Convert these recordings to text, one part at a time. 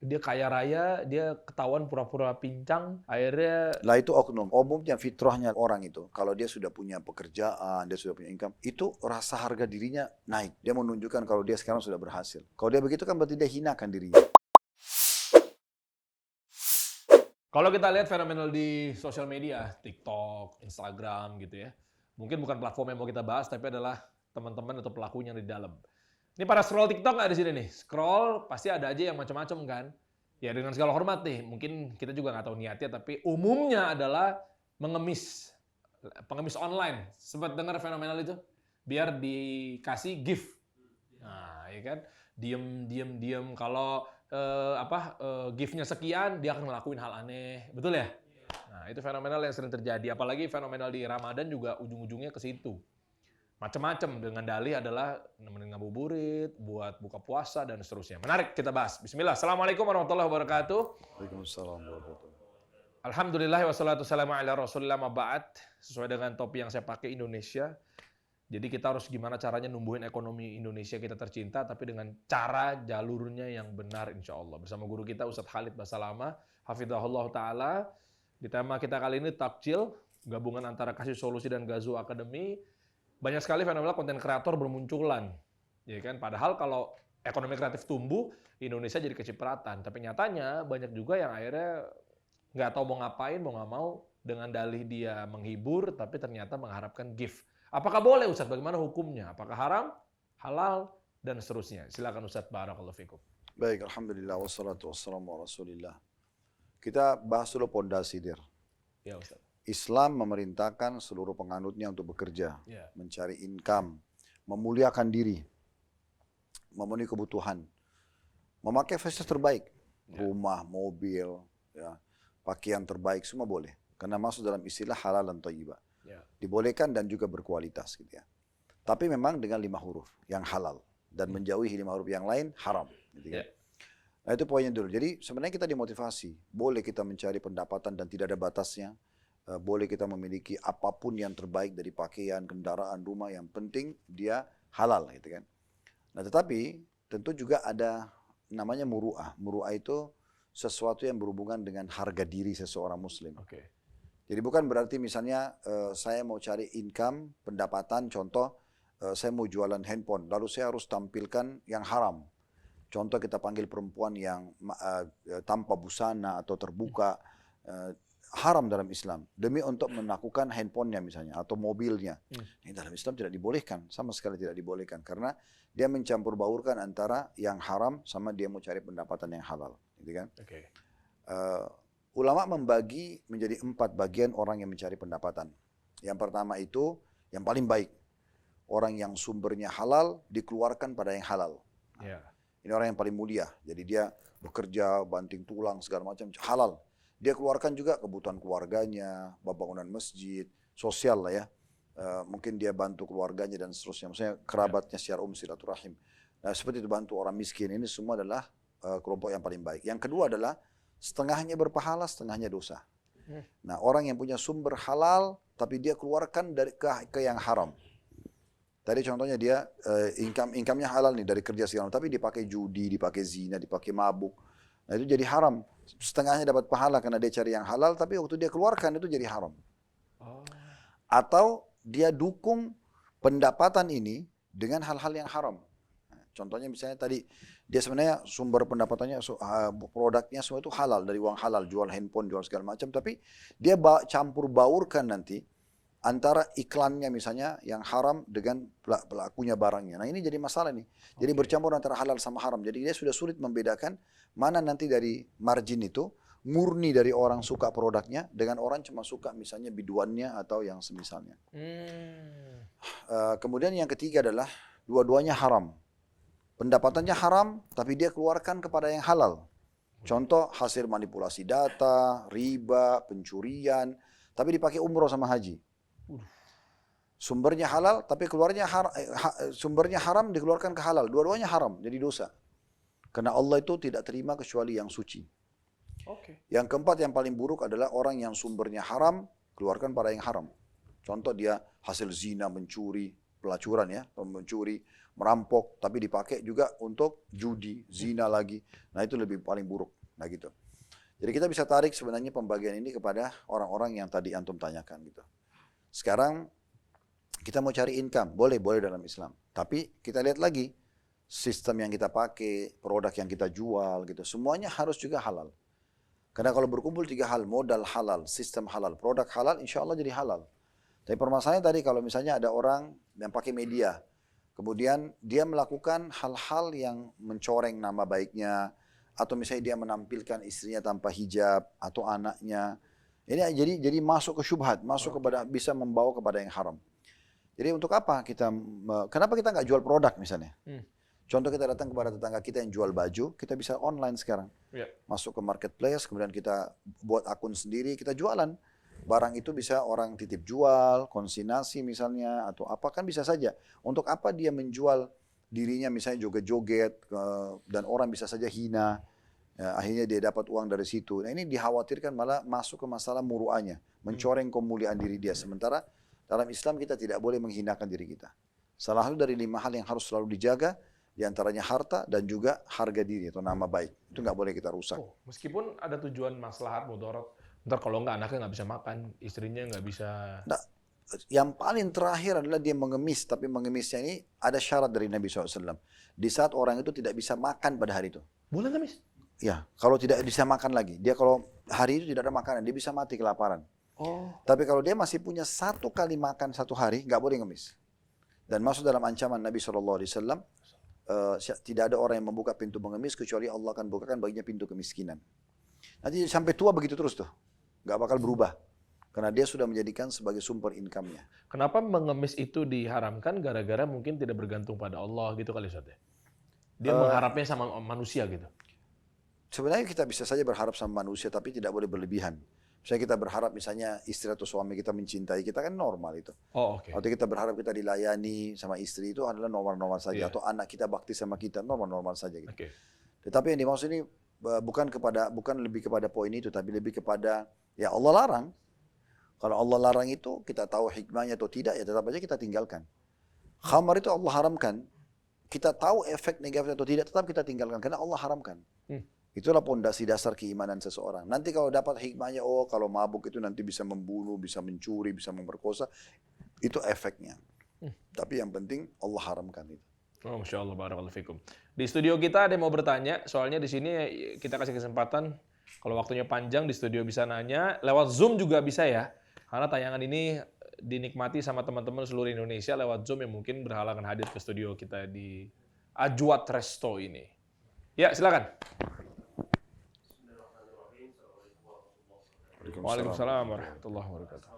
dia kaya raya, dia ketahuan pura-pura pincang, akhirnya Lah itu oknum. Umumnya fitrahnya orang itu, kalau dia sudah punya pekerjaan, dia sudah punya income, itu rasa harga dirinya naik. Dia menunjukkan kalau dia sekarang sudah berhasil. Kalau dia begitu kan berarti dia hinakan dirinya. kalau kita lihat fenomenal di sosial media, TikTok, Instagram gitu ya. Mungkin bukan platform yang mau kita bahas, tapi adalah teman-teman atau pelakunya yang di dalam. Ini para scroll TikTok nggak di sini nih? Scroll pasti ada aja yang macam-macam kan? Ya dengan segala hormat nih, mungkin kita juga nggak tahu niatnya, tapi umumnya adalah mengemis, pengemis online. Sempat dengar fenomenal itu? Biar dikasih gift. Nah, ya kan? Diem. Kalau gift-nya sekian, dia akan ngelakuin hal aneh. Betul ya? Nah, itu fenomenal yang sering terjadi. Apalagi fenomenal di Ramadan juga ujung-ujungnya ke situ. Macam-macam dengan dalih adalah nemenin ngabuburit, buat buka puasa, dan seterusnya. Menarik, kita bahas. Bismillah. Assalamualaikum warahmatullahi wabarakatuh. Waalaikumsalam warahmatullahi. Alhamdulillah wassalatu wassalamu ala rasulillah ma'ba'at. Sesuai dengan topi yang saya pakai Indonesia. Jadi kita harus gimana caranya numbuhin ekonomi Indonesia kita tercinta, tapi dengan cara jalurnya yang benar insya Allah. Bersama guru kita Ustadz Khalid Basalama, Hafidhahullah Ta'ala. Di tema kita kali ini takjil, gabungan antara kasih solusi dan Gazo Academy. Banyak sekali fenomenal konten kreator bermunculan. Ya kan? Padahal kalau ekonomi kreatif tumbuh, Indonesia jadi kecipratan. Tapi nyatanya banyak juga yang akhirnya nggak tahu mau ngapain, mau nggak mau, dengan dalih dia menghibur, tapi ternyata mengharapkan gift. Apakah boleh Ustadz? Bagaimana hukumnya? Apakah haram, halal, dan seterusnya? Silakan Ustadz, barakallahu fikum. Baik, alhamdulillah wassalatu wassalamu ala rasulillah. Kita bahas dulu pondasi, Dir. Ya Ustadz. Islam memerintahkan seluruh penganutnya untuk bekerja, Ya. mencari income, memuliakan diri, memenuhi kebutuhan, memakai fasilitas terbaik, rumah, mobil, ya, pakaian terbaik, semua boleh. Karena masuk dalam istilah halal dan thayyibah. Ya. Dibolehkan dan juga berkualitas gitu ya. Tapi memang dengan 5 huruf yang halal dan menjauhi 5 huruf yang lain haram. Gitu kan? Ya. Nah itu poinnya dulu. Jadi sebenarnya kita dimotivasi. Boleh kita mencari pendapatan dan tidak ada batasnya. Boleh kita memiliki apapun yang terbaik dari pakaian, kendaraan, rumah. Yang penting dia halal gitu kan. Nah tetapi tentu juga ada namanya muru'ah. Muru'ah itu sesuatu yang berhubungan dengan harga diri seseorang muslim. Oke. Jadi bukan berarti misalnya saya mau cari income, pendapatan, contoh saya mau jualan handphone, lalu saya harus tampilkan yang haram. Contoh kita panggil perempuan yang tanpa busana atau terbuka, haram dalam Islam. Demi untuk melakukan handphonenya misalnya, atau mobilnya. Ini dalam Islam tidak dibolehkan, sama sekali tidak dibolehkan. Karena dia mencampur baurkan antara yang haram sama dia mau cari pendapatan yang halal. Gitu kan? Oke. Ulama membagi menjadi 4 bagian orang yang mencari pendapatan. Yang pertama itu yang paling baik. Orang yang sumbernya halal dikeluarkan pada yang halal. Ya. Ini orang yang paling mulia. Jadi dia bekerja, banting tulang, segala macam halal. Dia keluarkan juga kebutuhan keluarganya, bangunan masjid, sosial lah ya. Mungkin dia bantu keluarganya dan seterusnya. Maksudnya kerabatnya secara silaturahim. Nah, seperti itu bantu orang miskin. Ini semua adalah kelompok yang paling baik. Yang kedua adalah setengahnya berpahala, setengahnya dosa. Nah, orang yang punya sumber halal, tapi dia keluarkan dari ke yang haram. Tadi contohnya dia income-nya halal nih dari kerja segala, tapi dipakai judi, dipakai zina, dipakai mabuk. Nah itu jadi haram. Setengahnya dapat pahala karena dia cari yang halal, tapi waktu dia keluarkan itu jadi haram. Oh. Atau dia dukung pendapatan ini dengan hal-hal yang haram. Contohnya misalnya tadi, dia sebenarnya sumber pendapatannya, produknya semua itu halal, dari uang halal, jual handphone, jual segala macam, tapi dia campur baurkan nanti antara iklannya misalnya yang haram dengan pelakunya barangnya. Nah ini jadi masalah nih. Jadi bercampur antara halal sama haram. Jadi dia sudah sulit membedakan mana nanti dari margin itu murni dari orang suka produknya dengan orang cuma suka misalnya biduannya atau yang semisalnya. Kemudian yang ketiga adalah dua-duanya haram. Pendapatannya haram, tapi dia keluarkan kepada yang halal. Contoh hasil manipulasi data, riba, pencurian, tapi dipakai umroh sama haji. Sumbernya halal, tapi sumbernya haram dikeluarkan ke halal. Dua-duanya haram, jadi dosa. Karena Allah itu tidak terima kecuali yang suci. Yang keempat yang paling buruk adalah orang yang sumbernya haram, keluarkan pada yang haram. Contoh dia hasil zina, mencuri, pelacuran ya, mencuri, merampok, tapi dipakai juga untuk judi, zina lagi. Nah itu lebih paling buruk. Nah gitu. Jadi kita bisa tarik sebenarnya pembagian ini kepada orang-orang yang tadi antum tanyakan gitu. Sekarang kita mau cari income, boleh dalam Islam. Tapi kita lihat lagi, sistem yang kita pakai, produk yang kita jual gitu, semuanya harus juga halal. Karena kalau berkumpul 3 hal, modal halal, sistem halal, produk halal, insya Allah jadi halal. Tapi permasalahannya tadi kalau misalnya ada orang yang pakai media, kemudian dia melakukan hal-hal yang mencoreng nama baiknya, atau misalnya dia menampilkan istrinya tanpa hijab, atau anaknya. Ini jadi masuk ke syubhat, masuk kepada bisa membawa kepada yang haram. Jadi untuk apa kenapa kita nggak jual produk misalnya? Contoh kita datang kepada tetangga kita yang jual baju, kita bisa online sekarang. Ya. Masuk ke marketplace, kemudian kita buat akun sendiri, kita jualan. Barang itu bisa orang titip jual, konsinyasi misalnya, atau apa kan bisa saja. Untuk apa dia menjual dirinya misalnya joget-joget, dan orang bisa saja hina. Ya, akhirnya dia dapat uang dari situ. Nah ini dikhawatirkan malah masuk ke masalah muru'ahnya, mencoreng kemuliaan diri dia. Sementara dalam Islam kita tidak boleh menghinakan diri kita. Salah satu dari 5 hal yang harus selalu dijaga, di antaranya harta dan juga harga diri atau nama baik. Itu nggak boleh kita rusak. Oh, meskipun ada tujuan maslahat mudarat, ntar kalau nggak anaknya nggak bisa makan, istrinya nggak bisa. Nah, yang paling terakhir adalah dia mengemis, tapi mengemisnya ini ada syarat dari Nabi SAW. Di saat orang itu tidak bisa makan pada hari itu. Boleh nggak, Mis? Ya, kalau tidak bisa makan lagi. Dia kalau hari itu tidak ada makanan, dia bisa mati kelaparan. Oh. Tapi kalau dia masih punya 1 kali makan 1 hari, nggak boleh ngemis. Dan masuk dalam ancaman Nabi SAW, tidak ada orang yang membuka pintu mengemis kecuali Allah akan bukakan baginya pintu kemiskinan. Nanti sampai tua begitu terus tuh, nggak bakal berubah karena dia sudah menjadikan sebagai sumber income-nya. Kenapa mengemis itu diharamkan? Gara-gara mungkin tidak bergantung pada Allah gitu kali, Ustaz ya? Dia mengharapnya sama manusia gitu. Sebenarnya kita bisa saja berharap sama manusia tapi tidak boleh berlebihan. Misalnya kita berharap misalnya istri atau suami kita mencintai kita kan normal itu. Oh, oke. Atau kita berharap kita dilayani sama istri itu adalah normal-normal saja. Iya. Atau anak kita bakti sama kita normal-normal saja gitu. Oke. Tetapi yang dimaksud ini bukan lebih kepada poin itu, tapi lebih kepada ya Allah larang. Kalau Allah larang itu kita tahu hikmahnya atau tidak ya tetap aja kita tinggalkan. Khamar itu Allah haramkan. Kita tahu efek negatif atau tidak tetap kita tinggalkan karena Allah haramkan. Itulah pondasi dasar keimanan seseorang. Nanti kalau dapat hikmahnya, oh kalau mabuk itu nanti bisa membunuh, bisa mencuri, bisa memperkosa, itu efeknya. Tapi yang penting Allah haramkan itu. Oh, Masya Allah, barakallahu fikum. Di studio kita ada yang mau bertanya, soalnya di sini kita kasih kesempatan, kalau waktunya panjang di studio bisa nanya, lewat Zoom juga bisa ya. Karena tayangan ini dinikmati sama teman-teman seluruh Indonesia lewat Zoom yang mungkin berhalangan hadir ke studio kita di Ajwat Resto ini. Ya, silakan. Waalaikumsalam warahmatullahi wabarakatuh.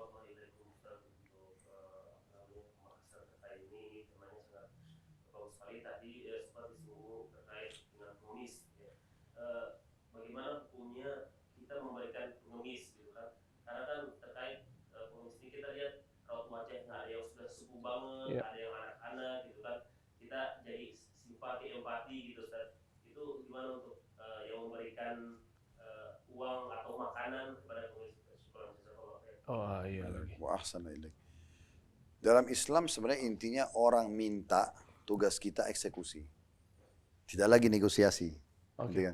Bagaimana hukumnya kita memberikan pengemis gitu kan? Karena kan terkait pengemis ini kita lihat raut wajahnya ada yang sudah sepuh banget, ada yang anak-anak gitu kan. Kita jadi simpati, empati gitu Ustaz. Itu gimana untuk yang memberikan uang atau makanan kepada pengemis? Oh iya lagi. Wa ahsana ilaik. Dalam Islam sebenarnya intinya orang minta, tugas kita eksekusi. Tidak lagi negosiasi. Oke.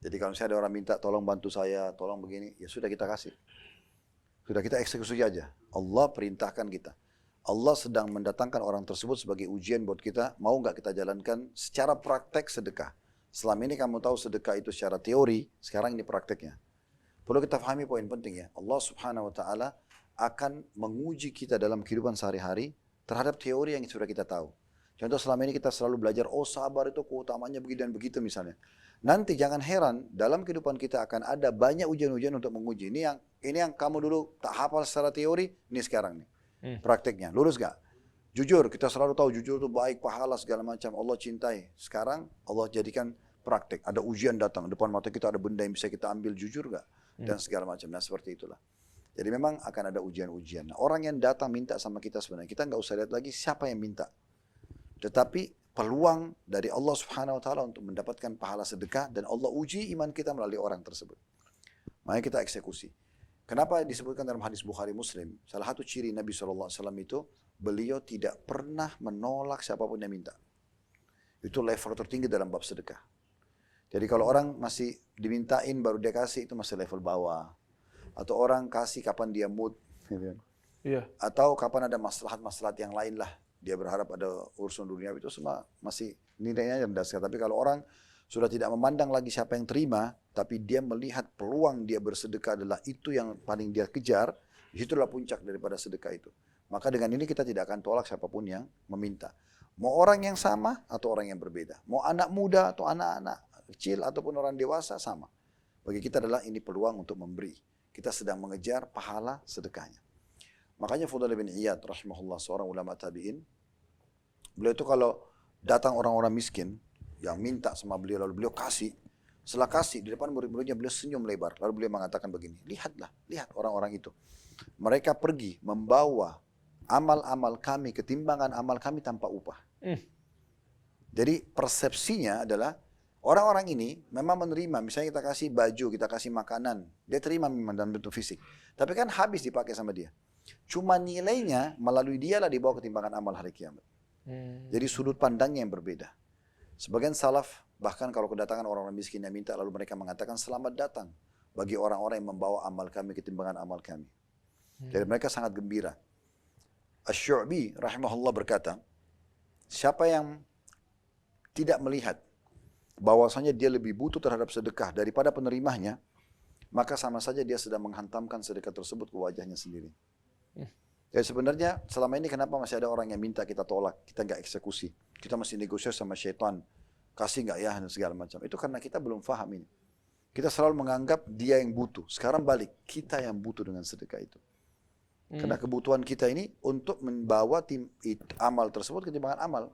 Jadi kalau misalnya ada orang minta tolong bantu saya, tolong begini, ya sudah kita kasih. Sudah kita eksekusi aja. Allah perintahkan kita. Allah sedang mendatangkan orang tersebut sebagai ujian buat kita, mau nggak kita jalankan secara praktek sedekah. Selama ini kamu tahu sedekah itu secara teori, sekarang ini prakteknya. Perlu kita pahami poin penting ya. Allah Subhanahu wa taala akan menguji kita dalam kehidupan sehari-hari terhadap teori yang sudah kita tahu. Contoh selama ini kita selalu belajar, oh sabar itu keutamanya begini dan begitu misalnya. Nanti jangan heran, dalam kehidupan kita akan ada banyak ujian-ujian untuk menguji. Ini yang kamu dulu tak hafal secara teori, ini sekarang nih. Prakteknya, lurus gak? Jujur, kita selalu tahu jujur itu baik, pahala segala macam, Allah cintai. Sekarang Allah jadikan praktek. Ada ujian datang, depan mata kita ada benda yang bisa kita ambil, jujur gak? Dan segala macam. Nah seperti itulah. Jadi memang akan ada ujian-ujian. Nah, orang yang datang minta sama kita sebenarnya, kita nggak usah lihat lagi siapa yang minta. Tetapi peluang dari Allah Subhanahu wa taala untuk mendapatkan pahala sedekah dan Allah uji iman kita melalui orang tersebut. Makanya kita eksekusi. Kenapa disebutkan dalam hadis Bukhari Muslim? Salah satu ciri Nabi SAW itu, beliau tidak pernah menolak siapapun yang minta. Itu level tertinggi dalam bab sedekah. Jadi kalau orang masih dimintain baru dia kasih, itu masih level bawah. Atau orang kasih kapan dia mood. Iya. Atau kapan ada maslahat-maslahat yang lain lah. Dia berharap ada urusan dunia, itu semua masih nilainya rendah sekali. Tapi kalau orang sudah tidak memandang lagi siapa yang terima, tapi dia melihat peluang dia bersedekah adalah itu yang paling dia kejar, disitulah puncak daripada sedekah itu. Maka dengan ini kita tidak akan tolak siapapun yang meminta. Mau orang yang sama atau orang yang berbeda. Mau anak muda atau anak-anak kecil ataupun orang dewasa, sama. Bagi kita adalah ini peluang untuk memberi. Kita sedang mengejar pahala sedekahnya. Makanya Fudail bin Iyad rahimahullah, seorang ulama tabi'in, beliau itu kalau datang orang-orang miskin yang minta sama beliau, lalu beliau kasih, setelah kasih di depan murid-muridnya beliau senyum lebar, lalu beliau mengatakan begini, lihat orang-orang itu, mereka pergi membawa amal-amal kami, ketimbangan amal kami tanpa upah. Jadi persepsinya adalah orang-orang ini memang menerima, misalnya kita kasih baju, kita kasih makanan, dia terima memang dalam bentuk fisik, tapi kan habis dipakai sama dia. Cuma nilainya melalui dialah dibawa ketimbangan amal hari kiamat. Jadi sudut pandangnya yang berbeda. Sebagian salaf bahkan kalau kedatangan orang-orang miskin yang minta, lalu mereka mengatakan selamat datang bagi orang-orang yang membawa amal kami ketimbangan amal kami. Jadi mereka sangat gembira. Asy-Syu'bi rahimahullah berkata, siapa yang tidak melihat bahwasanya dia lebih butuh terhadap sedekah daripada penerimanya, maka sama saja dia sedang menghantamkan sedekah tersebut ke wajahnya sendiri. Jadi sebenarnya selama ini kenapa masih ada orang yang minta kita tolak, kita nggak eksekusi, kita masih negosiasi sama syaitan, kasih nggak ya dan segala macam. Itu karena kita belum paham ini. Kita selalu menganggap dia yang butuh. Sekarang balik, kita yang butuh dengan sedekah itu. Karena kebutuhan kita ini untuk membawa amal tersebut ke timbangan amal.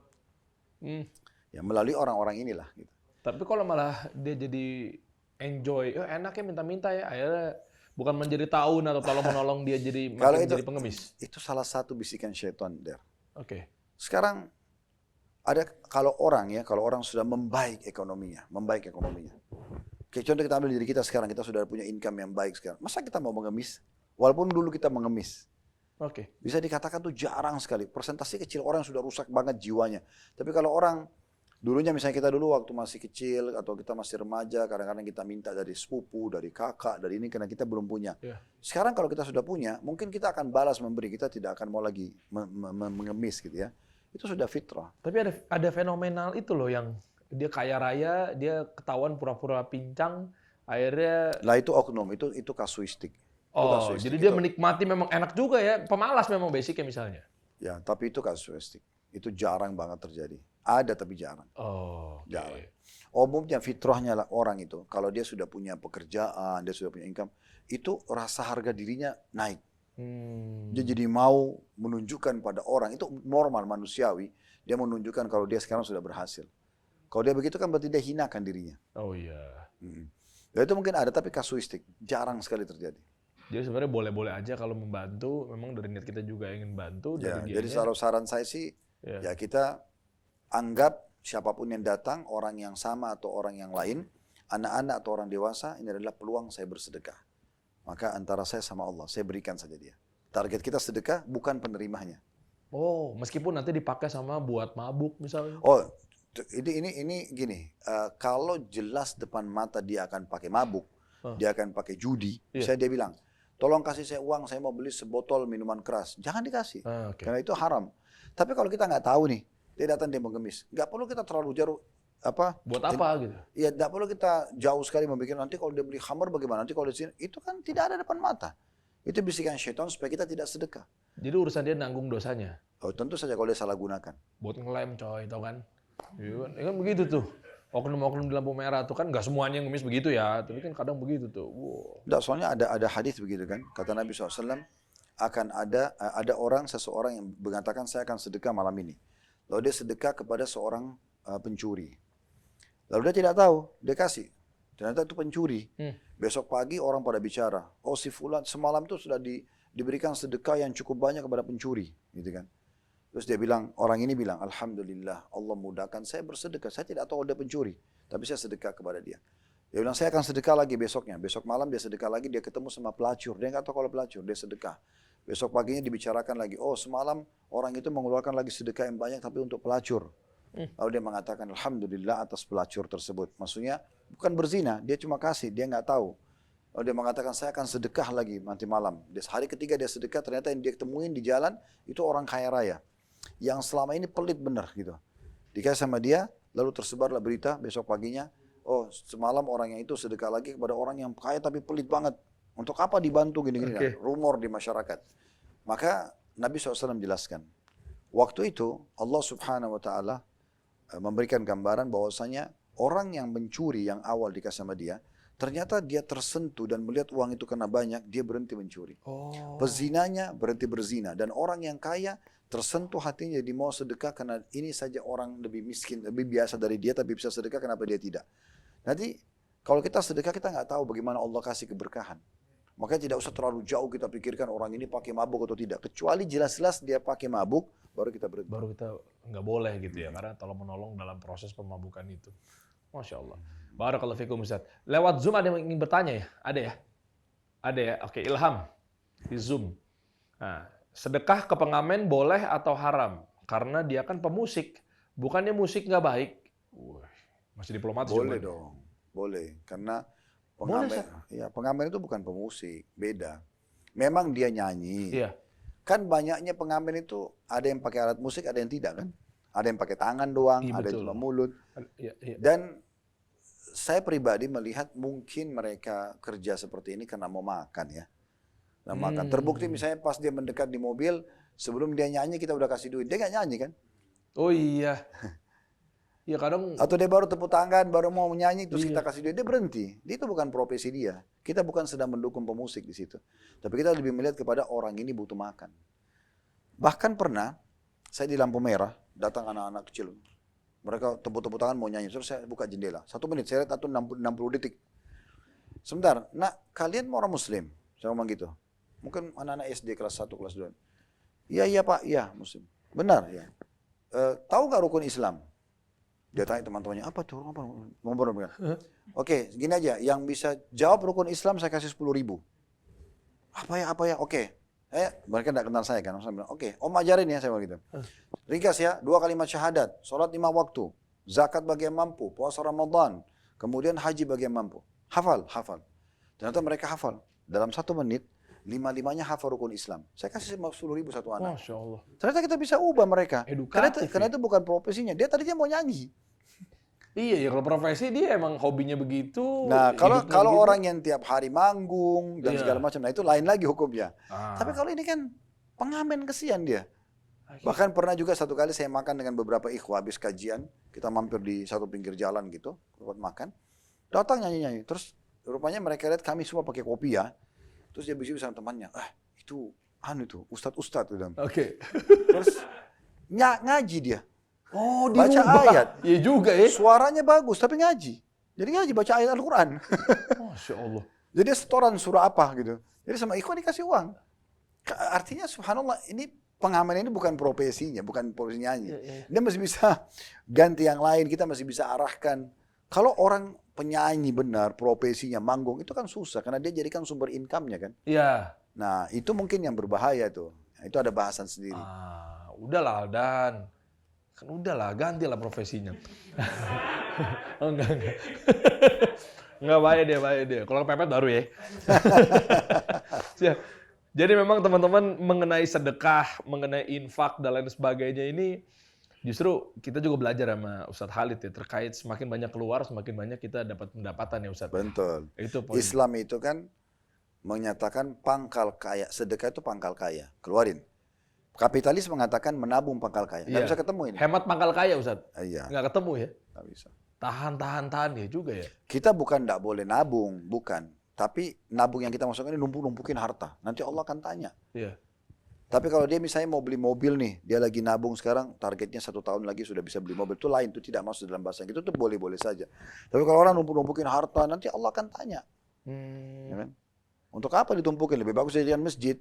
Ya melalui orang-orang inilah. Gitu. Tapi kalau malah dia jadi enjoy, enaknya minta-minta ya, akhirnya bukan menjadi tahun atau tolong menolong dia jadi makin jadi pengemis. Itu salah satu bisikan syaitan, Der. Oke. Sekarang ada kalau orang sudah membaik ekonominya. Kayak contoh kita ambil diri kita sekarang, kita sudah punya income yang baik sekarang. Masa kita mau mengemis? Walaupun dulu kita mengemis. Oke. Bisa dikatakan tuh jarang sekali. Persentase kecil orang yang sudah rusak banget jiwanya. Tapi kalau orang dulunya misalnya kita dulu waktu masih kecil atau kita masih remaja, kadang-kadang kita minta dari sepupu, dari kakak, dari ini karena kita belum punya. Yeah. Sekarang kalau kita sudah punya, mungkin kita akan balas memberi, kita tidak akan mau lagi mengemis gitu ya. Itu sudah fitrah. Tapi ada fenomenal itu loh yang dia kaya raya, dia ketahuan pura-pura pincang, akhirnya. Lah itu oknum, itu kasuistik. Oh, jadi dia menikmati memang enak juga ya, pemalas memang basicnya misalnya. Ya, tapi itu kasuistik. Itu jarang banget terjadi. Ada tapi jarang. Oh, okay. Jarang. Umumnya fitrahnya lah orang itu, kalau dia sudah punya pekerjaan, dia sudah punya income, itu rasa harga dirinya naik. Dia jadi mau menunjukkan pada orang, itu normal manusiawi, dia menunjukkan kalau dia sekarang sudah berhasil. Kalau dia begitu kan berarti dia hinakan dirinya. Oh iya. Ya, itu mungkin ada tapi kasuistik, jarang sekali terjadi. Jadi sebenarnya boleh-boleh aja kalau membantu, memang dari niat kita juga ingin bantu. Ya, jadi selalu saran saya sih, ya kita anggap siapapun yang datang, orang yang sama atau orang yang lain, anak-anak atau orang dewasa, ini adalah peluang saya bersedekah. Maka antara saya sama Allah, saya berikan saja dia. Target kita sedekah, bukan penerimanya. Oh, meskipun nanti dipakai sama buat mabuk misalnya. Oh, ini gini, kalau jelas depan mata dia akan pakai mabuk, dia akan pakai judi, saya dia bilang, tolong kasih saya uang, saya mau beli sebotol minuman keras. Jangan dikasih, karena itu haram. Tapi kalau kita nggak tahu nih, dia datang dia mengemis, nggak perlu kita terlalu jauh buat apa gitu? Ya nggak perlu kita jauh sekali memikir nanti kalau dia beli khamar bagaimana, nanti kalau di sini itu kan tidak ada depan mata. Itu bisikan syaitan supaya kita tidak sedekah. Jadi urusan dia nanggung dosanya. Oh tentu saja kalau dia salah gunakan. Buat ngelem coy, tau kan? Ya kan begitu tuh. Oknum-oknum di lampu merah tuh kan nggak semuanya yang ngemis begitu ya, tapi kan kadang begitu tuh. Wow. Nggak, soalnya ada hadis begitu kan, kata Nabi SAW akan ada seseorang yang mengatakan saya akan sedekah malam ini. Lalu dia sedekah kepada seorang pencuri. Lalu dia tidak tahu, dia kasih. Ternyata itu pencuri. Besok pagi orang pada bicara, oh si fulan semalam itu sudah diberikan sedekah yang cukup banyak kepada pencuri, gitu kan. Terus dia bilang, orang ini bilang, alhamdulillah Allah mudahkan saya bersedekah. Saya tidak tahu dia pencuri, tapi saya sedekah kepada dia. Dia bilang, saya akan sedekah lagi besoknya. Besok malam dia sedekah lagi, dia ketemu sama pelacur. Dia nggak tahu kalau pelacur, dia sedekah. Besok paginya dibicarakan lagi, oh semalam orang itu mengeluarkan lagi sedekah yang banyak tapi untuk pelacur. Lalu dia mengatakan, Alhamdulillah atas pelacur tersebut. Maksudnya bukan berzina, dia cuma kasih, dia nggak tahu. Lalu dia mengatakan, saya akan sedekah lagi nanti malam. Hari ketiga dia sedekah, ternyata yang dia temuin di jalan itu orang kaya raya. Yang selama ini pelit benar gitu. Dikasih sama dia, lalu tersebarlah berita besok paginya, oh semalam orang yang itu sedekah lagi kepada orang yang kaya tapi pelit banget. Untuk apa dibantu gini-gini? Okay. Rumor di masyarakat. Maka Nabi SAW menjelaskan. Waktu itu Allah Subhanahu Wa Taala memberikan gambaran bahwasanya orang yang mencuri yang awal dikasih sama dia, ternyata dia tersentuh dan melihat uang itu kena banyak, dia berhenti mencuri. Pezinanya berhenti berzina. Dan orang yang kaya tersentuh hatinya jadi mau sedekah karena ini saja orang lebih miskin, lebih biasa dari dia tapi bisa sedekah, kenapa dia tidak? Nanti kalau kita sedekah kita nggak tahu bagaimana Allah kasih keberkahan. Makanya tidak usah terlalu jauh kita pikirkan orang ini pakai mabuk atau tidak. Kecuali jelas-jelas dia pakai mabuk, baru kita berhenti. Baru kita nggak boleh gitu ya, karena tolong menolong dalam proses pemabukan itu. Masya Allah. Barakallahu fikum Ustaz. Lewat Zoom ada yang ingin bertanya ya? Ada ya? Ada ya? Oke, Ilham. Di Zoom. Nah, sedekah ke pengamen boleh atau haram? Karena dia kan pemusik. Bukannya musik nggak baik? Masih diplomatis. Boleh dong. Boleh. Karena pengamen itu bukan pemusik. Beda. Memang dia nyanyi. Iya. Kan banyaknya pengamen itu ada yang pakai alat musik, ada yang tidak kan? Ada yang pakai tangan doang, Iya, ada yang betul. cuma mulut. Iya. Dan saya pribadi melihat mungkin mereka kerja seperti ini karena mau makan ya. Nah, makan. Terbukti misalnya pas dia mendekat di mobil, sebelum dia nyanyi kita udah kasih duit. Dia nggak nyanyi kan? Oh iya. Ya kadang. Atau dia baru tepuk tangan, baru mau nyanyi, terus kita kasih duit. Dia berhenti. Itu bukan profesi dia. Kita bukan sedang mendukung pemusik di situ. Tapi kita lebih melihat kepada orang ini butuh makan. Bahkan pernah, saya di lampu merah, datang anak-anak kecil. Mereka tepuk-tepuk tangan mau nyanyi. Terus saya buka jendela. 1 menit, saya lihat atau 60 detik. Sebentar, nak kalian mau orang muslim? Saya ngomong gitu. Mungkin anak-anak SD kelas 1, kelas 2. Iya pak, iya muslim. Benar ya. Tahu gak rukun Islam? Dia tanya teman-temannya, apa tuh? Ngomong mereka. Oke, gini aja. Yang bisa jawab rukun Islam saya kasih 10.000. Apa ya? Oke. Mereka tidak kenal saya kan. Saya bilang, oke, om ajarin ya saya begitu. Ringkas ya, 2 kalimat syahadat, sholat 5 waktu, zakat bagi yang mampu, puasa Ramadan, kemudian haji bagi yang mampu. Hafal. Ternyata mereka hafal. Dalam 1 menit, 5-5-nya hafal rukun Islam. Saya kasih 10.000 satu anak. Masya Allah. Ternyata kita bisa ubah mereka. Edukatif, Karena itu bukan profesinya. Dia tadinya mau nyanyi. Iya ya, kalau profesi dia emang hobinya begitu. Nah, kalau hidupnya begitu. orang yang tiap hari manggung dan segala macam, nah itu lain lagi hukumnya. Tapi kalau ini kan pengamen, kesian dia. Bahkan pernah juga satu kali saya makan dengan beberapa ikhwah habis kajian, kita mampir di satu pinggir jalan gitu, buat makan. Datang nyanyi-nyanyi. Terus rupanya mereka lihat kami semua pakai kopi ya. Terus dia bisik sama temannya, itu ustadz gitu. Oke. Terus ngaji dia. Oh, baca ayat. Iya juga ya. Suaranya bagus tapi ngaji. Jadi ngaji baca ayat Al-Quran. Masya Allah. Jadi setoran surah apa gitu. Jadi sama ikhwan dikasih uang. Artinya subhanallah ini pengamen ini bukan profesinya, bukan profesi nyanyi. Dia masih bisa ganti yang lain, kita masih bisa arahkan. Kalau orang penyanyi benar, profesinya manggung, itu kan susah. Karena dia jadikan sumber income-nya kan. Iya. Nah itu mungkin yang berbahaya tuh. Itu ada bahasan sendiri. Udahlah Dan. Kan udahlah, gantilah profesinya. Enggak. Enggak, bahaya dia. Kalau kepepet baru ya. Jadi memang teman-teman mengenai sedekah, mengenai infak dan lain sebagainya ini justru kita juga belajar sama Ustadz Khalid ya, terkait semakin banyak keluar, semakin banyak kita dapat pendapatan ya Ustadz. Betul. Itu poin. Islam itu kan menyatakan pangkal kaya, sedekah itu pangkal kaya, keluarin. Kapitalis mengatakan menabung pangkal kaya. Nggak bisa ketemu ini. Hemat pangkal kaya Ustadz. Iya. Nggak ketemu ya. Nggak bisa. Tahan ya juga ya. Kita bukan nggak boleh nabung, bukan. Tapi nabung yang kita masukkan ini numpuk-numpukin harta. Nanti Allah akan tanya. Iya. Tapi kalau dia misalnya mau beli mobil nih, dia lagi nabung sekarang, targetnya 1 tahun lagi sudah bisa beli mobil. Itu lain, itu tidak masuk dalam bahasa itu tuh boleh-boleh saja. Tapi kalau orang numpuk-numpukin harta, nanti Allah akan tanya. Ya kan? Untuk apa ditumpukin? Lebih bagus jadikan masjid.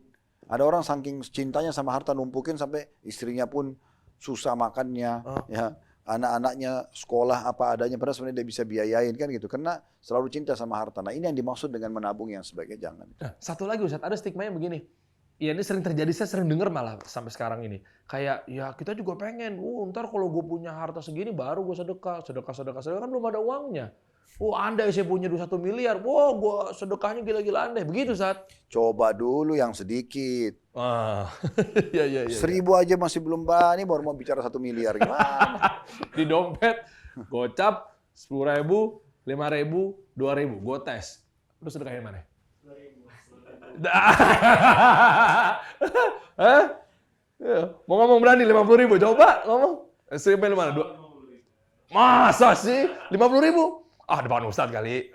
Ada orang saking cintanya sama harta numpukin sampai istrinya pun susah makannya. Ya. anak-anaknya sekolah apa adanya, padahal sebenarnya dia bisa biayain kan gitu, karena selalu cinta sama harta. Nah ini yang dimaksud dengan menabung yang sebaiknya jangan. Nah, satu lagi Ustaz, ada stigmanya begini. Ya ini sering terjadi, saya sering dengar malah sampai sekarang ini. Kayak, ya kita juga pengen, ntar kalau gue punya harta segini baru gue sedekah kan belum ada uangnya. Andai saya punya 1 miliar, gue sedekahnya gila-gilaan deh. Begitu, Ustaz. Coba dulu yang sedikit. Iya. 1.000 aja masih belum banyak, baru mau bicara 1 miliar. Gimana? Di dompet, gocap, 10.000, 5.000, 2.000. Gue tes. Lu sedekahin mana? 2.000. Hah? Mau ngomong berani 50.000, coba ngomong. SMP lu mana? 50.000. Masa sih? 50.000? Depan Ustadz kali.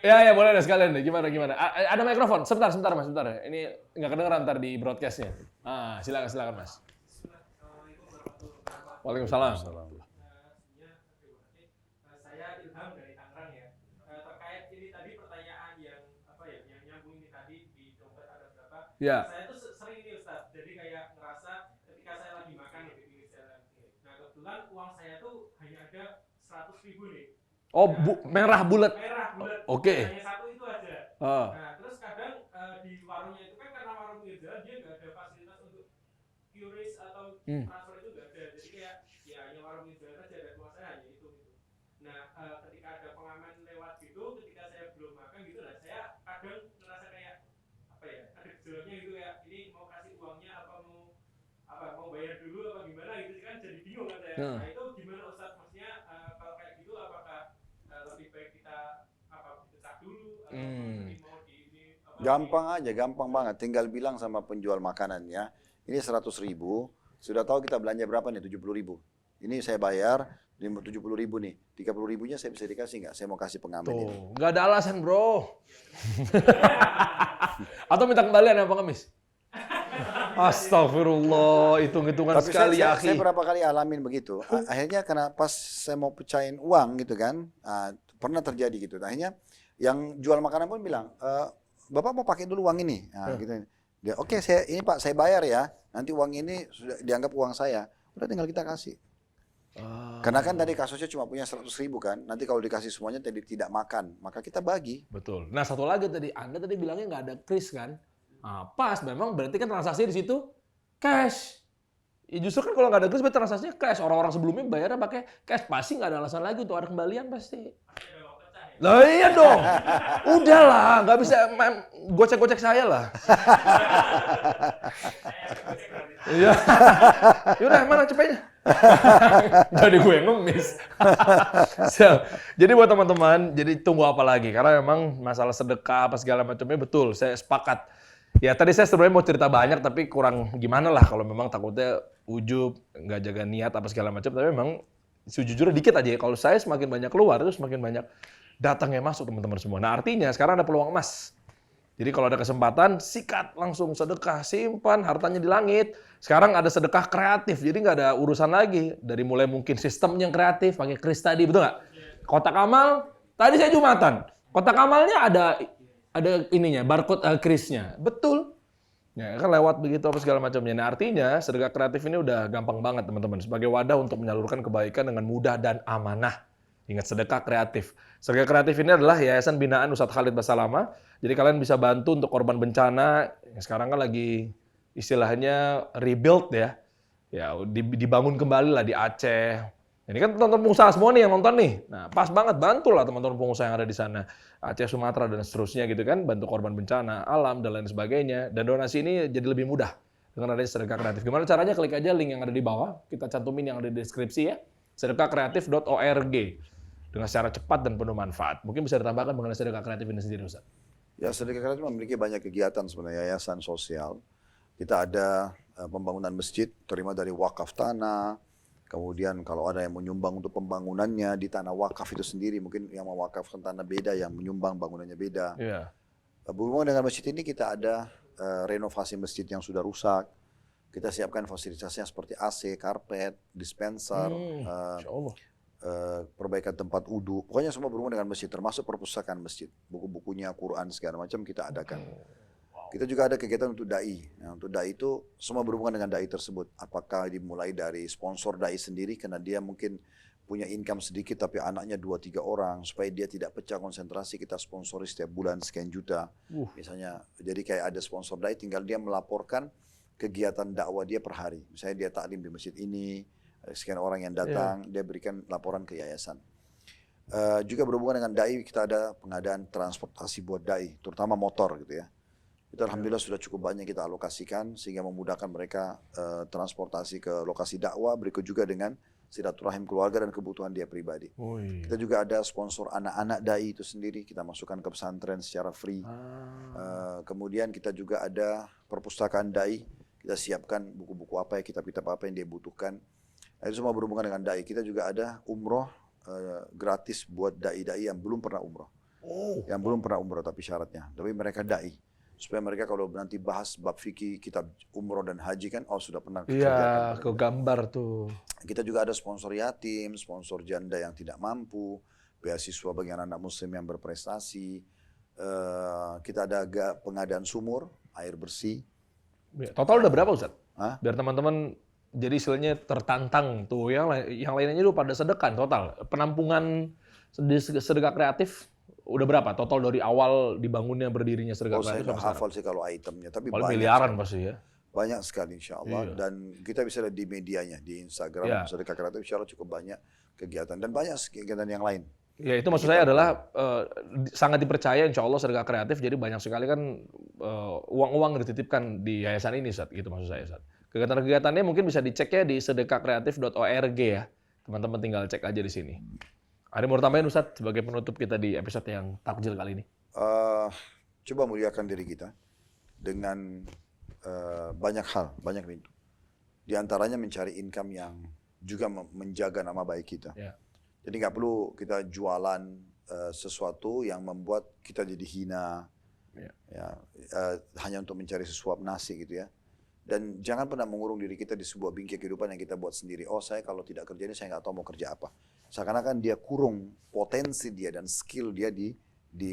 Ya boleh deh sekalian deh. Gimana? Ada mikrofon. Sebentar Mas, sebentar. Ini nggak kedengeran ntar di broadcastnya. Silakan Mas. Waalaikumsalam. Saya Ilham dari Tangerang ya. Terkait ini tadi pertanyaan yang nyambung ini tadi di dompet ada berapa? Ya. Saya tuh sering ini Ustaz. Jadi kayak ngerasa ketika saya lagi makan di pinggir jalan. Nah kebetulan uang saya tuh hanya ada 100.000 nih. Merah bulat. Oke. Hanya satu itu aja. Nah terus kadang di warungnya itu kan karena warung pinggir jalan dia nggak ada fasilitas untuk QRIS atau transfer itu nggak ada. Jadi kayak ya hanya warung pinggir jalan aja, dan uang saya hanya itu. Nah ketika ada pengamen lewat gitu, ketika saya belum makan gitu, nah saya kadang ngerasa kayak ada gejolaknya gitu, kayak ini mau kasih uangnya mau bayar dulu apa gimana gitu kan, jadi bingung kan saya. Nah itu gimana Ustaz, maksudnya kalau kayak gitu apakah lebih baik kita cek dulu atau mau di ini Gampang banget. Tinggal bilang sama penjual makanannya, ini 100.000, sudah tahu kita belanja berapa nih? 70.000. Ini saya bayar 70.000 nih, 30.000-nya saya bisa dikasih nggak? Saya mau kasih pengamen ini. Nggak ada alasan bro. Atau minta kembalian ya pengemis? Astagfirullah, hitung-hitungan Tapi sekali ya, saya berapa kali alamin begitu. Akhirnya karena pas saya mau pecahin uang gitu kan, pernah terjadi gitu. Akhirnya yang jual makanan pun bilang, Bapak mau pakai dulu uang ini. Gitu. Dia, oke, ini Pak saya bayar ya. Nanti uang ini sudah dianggap uang saya. Udah tinggal kita kasih. Karena kan tadi kasusnya cuma punya 100.000 kan. Nanti kalau dikasih semuanya tidak makan, maka kita bagi. Betul. Nah satu lagi Anda tadi bilangnya nggak ada kris kan? Pas, memang berarti kan transaksi di situ cash. Ya justru kan kalau nggak ada kris berarti transaksinya cash. Orang-orang sebelumnya bayarnya pakai cash, pasti nggak ada alasan lagi untuk ada kembalian pasti. Lah iya dong. Udahlah, nggak bisa gocek-gocek saya lah. Iya. Yaudah, mana cepetnya? Jadi gue yang ngemis. Jadi buat teman-teman, jadi tunggu apa lagi? Karena memang masalah sedekah apa segala macamnya betul, saya sepakat. Ya tadi saya sebenarnya mau cerita banyak tapi kurang gimana lah kalau memang takutnya ujub, nggak jaga niat apa segala macam. Tapi memang sejujurnya dikit aja ya. Kalau saya semakin banyak keluar itu semakin banyak datangnya masuk teman-teman semua. Nah artinya sekarang ada peluang emas. Jadi kalau ada kesempatan sikat langsung sedekah, simpan hartanya di langit. Sekarang ada sedekah kreatif, jadi nggak ada urusan lagi. Dari mulai mungkin sistem yang kreatif, pakai kris tadi, betul nggak? Kotak amal, tadi saya Jumatan. Kotak amalnya ada ininya, barcode krisnya. Betul. Ya kan lewat begitu apa segala macamnya. Nah artinya sedekah kreatif ini udah gampang banget teman-teman. Sebagai wadah untuk menyalurkan kebaikan dengan mudah dan amanah. Ingat sedekah kreatif. Sedekah kreatif ini adalah Yayasan Binaan Ustadz Khalid Basalamah. Jadi kalian bisa bantu untuk korban bencana. Sekarang kan lagi istilahnya rebuild ya. Ya dibangun kembali lah di Aceh. Ini kan teman-teman pengusaha semua nih yang nonton nih. Nah, pas banget, bantulah teman-teman pengusaha yang ada di sana. Aceh, Sumatera, dan seterusnya gitu kan. Bantu korban bencana, alam, dan lain sebagainya. Dan donasi ini jadi lebih mudah dengan adanya sedekah kreatif. Gimana caranya? Klik aja link yang ada di bawah. Kita cantumin yang ada di deskripsi ya. sedekahkreatif.org. Dengan secara cepat dan penuh manfaat. Mungkin bisa ditambahkan mengenai sedekah kreatif ini sendiri, Ustaz. Ya, sedekah kreatif memiliki banyak kegiatan sebenarnya, yayasan sosial. Kita ada pembangunan masjid, terima dari wakaf tanah. Kemudian kalau ada yang menyumbang untuk pembangunannya di tanah wakaf itu sendiri, mungkin yang mewakafkan tanah beda, yang menyumbang bangunannya beda. Iya. Berhubungan dengan masjid ini kita ada renovasi masjid yang sudah rusak. Kita siapkan fasilitasnya seperti AC, karpet, dispenser, perbaikan tempat wudhu. Pokoknya semua berhubungan dengan masjid, termasuk perpustakaan masjid. Buku-bukunya, Quran, segala macam kita adakan. Kita juga ada kegiatan untuk dai. Nah, untuk dai itu semua berhubungan dengan dai tersebut. Apakah dimulai dari sponsor dai sendiri karena dia mungkin punya income sedikit tapi anaknya 2-3 orang supaya dia tidak pecah konsentrasi, kita sponsori setiap bulan sekian juta. Misalnya jadi kayak ada sponsor dai tinggal dia melaporkan kegiatan dakwah dia per hari. Misalnya dia taklim di masjid ini, ada sekian orang yang datang, dia berikan laporan ke yayasan. Juga berhubungan dengan dai, kita ada pengadaan transportasi buat dai, terutama motor gitu ya. Itu alhamdulillah sudah cukup banyak kita alokasikan sehingga memudahkan mereka transportasi ke lokasi dakwah, berikut juga dengan silaturahim keluarga dan kebutuhan dia pribadi. Kita juga ada sponsor anak-anak dai itu sendiri, kita masukkan ke pesantren secara free. Kemudian kita juga ada perpustakaan dai, kita siapkan buku-buku apa ya, kitab-kitab apa yang dia butuhkan. Itu semua berhubungan dengan dai. Kita juga ada umroh gratis buat dai-dai yang belum pernah umroh. Yang belum pernah umroh tapi syaratnya. Tapi mereka dai. Supaya mereka kalau nanti bahas bab fikih, kitab umroh dan haji kan, sudah pernah Iya, ke gambar tuh. Kita juga ada sponsor yatim, sponsor janda yang tidak mampu, beasiswa bagi anak-anak muslim yang berprestasi. Kita ada pengadaan sumur, air bersih. Total udah berapa Ustaz? Hah? Biar teman-teman jadi istilahnya tertantang tuh. Yang lainnya itu pada sedekah total. Penampungan sedekah kreatif udah berapa? Total dari awal dibangunnya berdirinya sedekah Saya kreatif nggak sampai sekarang? hafal sih kalau itemnya, tapi Paling banyak. miliaran pasti ya. Banyak sekali insya Allah. Iya. Dan kita bisa lihat di medianya, di Instagram, Iya. sedekah kreatif insya Allah cukup banyak kegiatan. Dan banyak kegiatan yang lain. Ya itu maksud saya adalah sangat dipercaya insya Allah sedekah kreatif. Jadi banyak sekali kan uang-uang dititipkan di yayasan ini Ustaz. Gitu maksud saya Ustaz. Kegiatan-kegiatannya mungkin bisa dicek ya di sedekahkreatif.org ya. Teman-teman tinggal cek aja di sini. Ada yang mau tambahin Ustaz sebagai penutup kita di episode yang takjil kali ini? Coba muliakan diri kita dengan banyak hal, banyak pintu. Di antaranya mencari income yang juga menjaga nama baik kita. Ya. Jadi nggak perlu kita jualan sesuatu yang membuat kita jadi hina, hanya untuk mencari sesuap nasi gitu ya. Dan jangan pernah mengurung diri kita di sebuah bingkai kehidupan yang kita buat sendiri. Oh saya kalau tidak kerja ini saya nggak tahu mau kerja apa. Seakan-akan dia kurung potensi dia dan skill dia di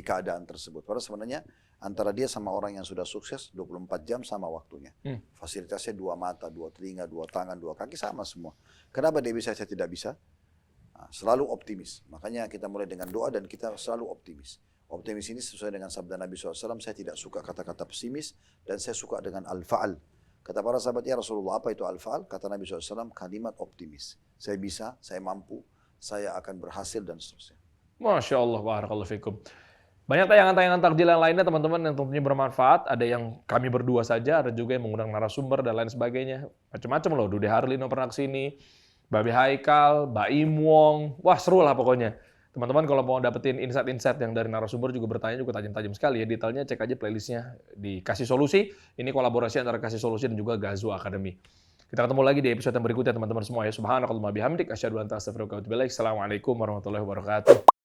keadaan tersebut. Padahal sebenarnya antara dia sama orang yang sudah sukses 24 jam sama waktunya. Fasilitasnya 2 mata, 2 telinga, 2 tangan, 2 kaki sama semua. Kenapa dia bisa, saya tidak bisa? Nah, selalu optimis. Makanya kita mulai dengan doa dan kita selalu optimis. Optimis ini sesuai dengan sabda Nabi SAW, saya tidak suka kata-kata pesimis dan saya suka dengan al-fa'al. Kata para sahabat, ya Rasulullah, apa itu al-fa'al? Kata Nabi SAW, kalimat optimis. Saya bisa, saya mampu, saya akan berhasil dan seterusnya. Masya Allah, barakallahu fikum. Banyak tayangan-tayangan takjil yang lainnya teman-teman yang tentunya bermanfaat. Ada yang kami berdua saja, ada juga yang mengundang narasumber dan lain sebagainya. Macam-macam loh, Dude Harlino pernah kesini, Babe Haikal, Baim Wong. Wah seru lah pokoknya. Teman-teman kalau mau dapetin insight-insight yang dari narasumber juga bertanya juga tajam-tajam sekali ya. Detailnya cek aja playlistnya di Kasih Solusi. Ini kolaborasi antara Kasih Solusi dan juga Gazo Academy. Kita ketemu lagi di episode yang berikutnya teman-teman semua ya. Subhanakallahumma bihamdik. Asyhadu an la ilaha illa anta astaghfiruka wa atubu ilaik. Assalamualaikum warahmatullahi wabarakatuh.